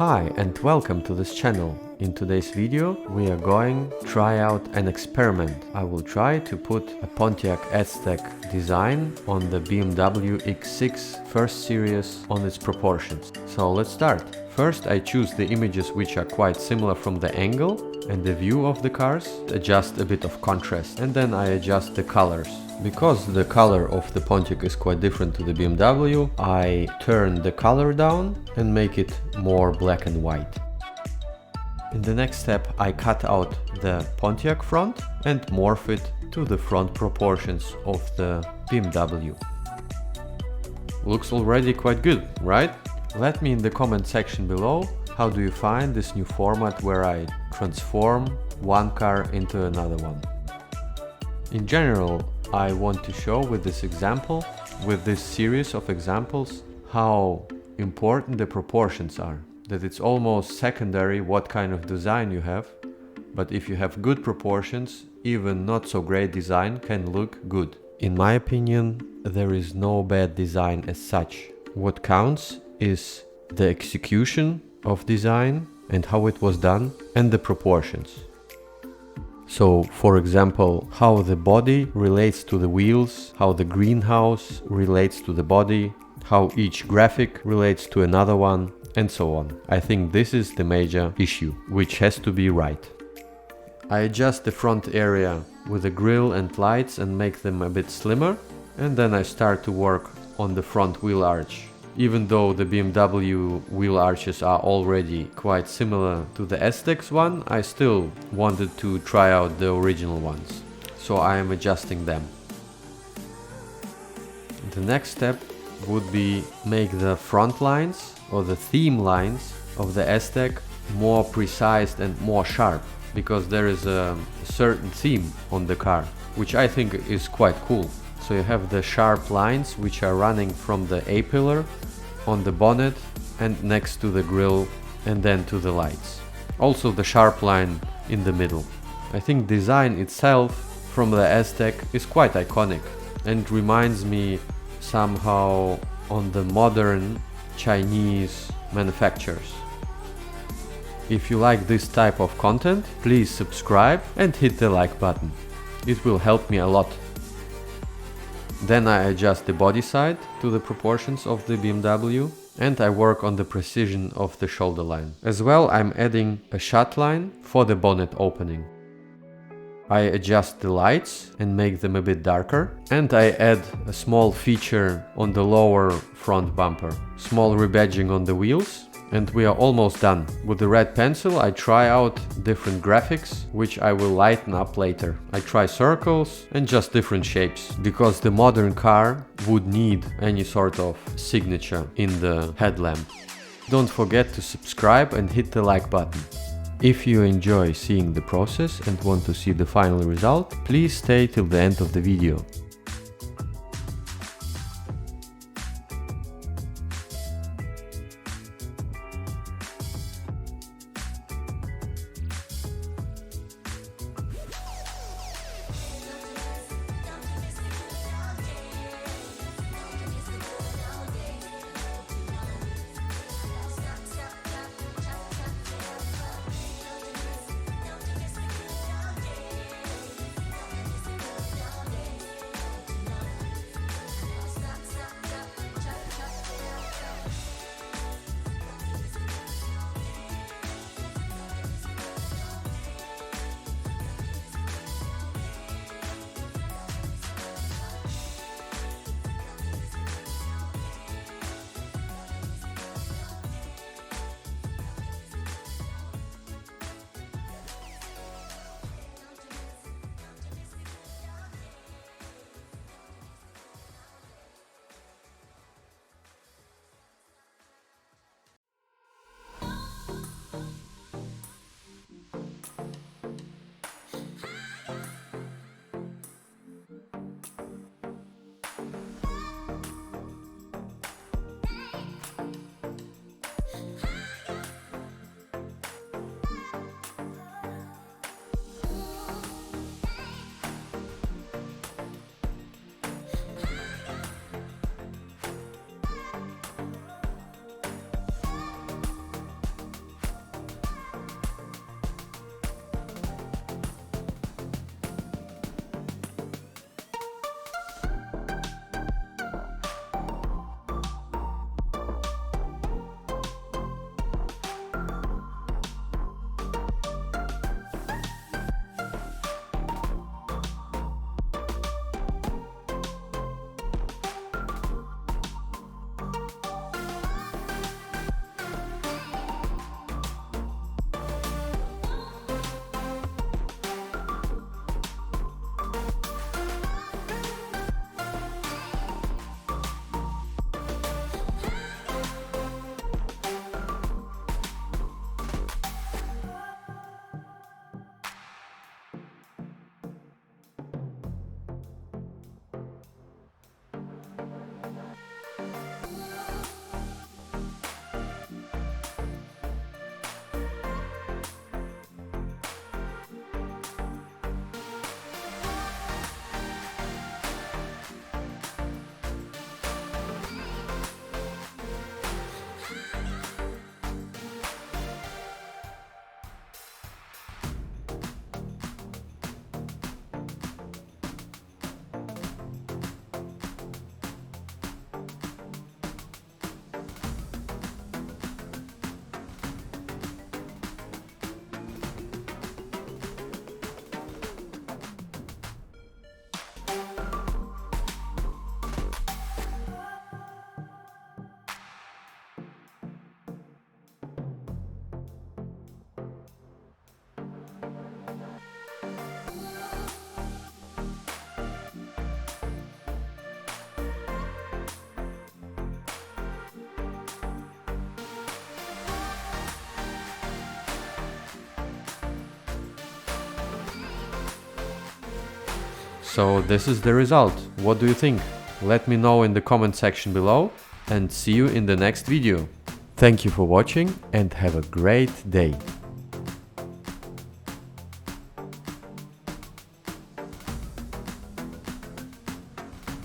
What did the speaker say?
Hi and welcome to this channel. In today's video we are going to try out an experiment. I will try to put a Pontiac Aztec Design on the BMW X6 first series on its proportions. So let's start. First I choose the images which are quite similar from the angle and the view of the cars, adjust a bit of contrast, and then I adjust the colors. Because the color of the Pontiac is quite different to the BMW, I turn the color down and make it more black and white. In the next step I cut out the Pontiac front and morph it to the front proportions of the BMW. Looks already quite good, right? Let me in the comment section below how do you find this new format where I transform one car into another one. In general, I want to show with this example, with this series of examples, how important the proportions are. That it's almost secondary what kind of design you have, but if you have good proportions, even not so great design can look good. In my opinion, there is no bad design as such. What counts is the execution of design and how it was done and the proportions. So, for example, how the body relates to the wheels, how the greenhouse relates to the body, how each graphic relates to another one, and so on. I think this is the major issue, which has to be right. I adjust the front area with the grille and lights and make them a bit slimmer, and then I start to work on the front wheel arch. Even though the BMW wheel arches are already quite similar to the Aztecs one, I still wanted to try out the original ones, so I am adjusting them. The next step would be make the front lines or the theme lines of the Aztec more precise and more sharp, because there is a certain theme on the car, which I think is quite cool. So you have the sharp lines which are running from the A-pillar on the bonnet and next to the grille and then to the lights. Also the sharp line in the middle. I think design itself from the Aztec is quite iconic and reminds me somehow on the modern Chinese manufacturers. If you like this type of content, please subscribe and hit the like button. It will help me a lot. Then I adjust the body side to the proportions of the BMW and I work on the precision of the shoulder line. As well, I'm adding a shut line for the bonnet opening. I adjust the lights and make them a bit darker, and I add a small feature on the lower front bumper. Small rebadging on the wheels. And we are almost done. With the red pencil I try out different graphics, which I will lighten up later. I try circles and just different shapes, because the modern car would need any sort of signature in the headlamp. Don't forget to subscribe and hit the like button. If you enjoy seeing the process and want to see the final result, please stay till the end of the video. So this is the result. What do you think? Let me know in the comment section below, and see you in the next video. Thank you for watching and have a great day.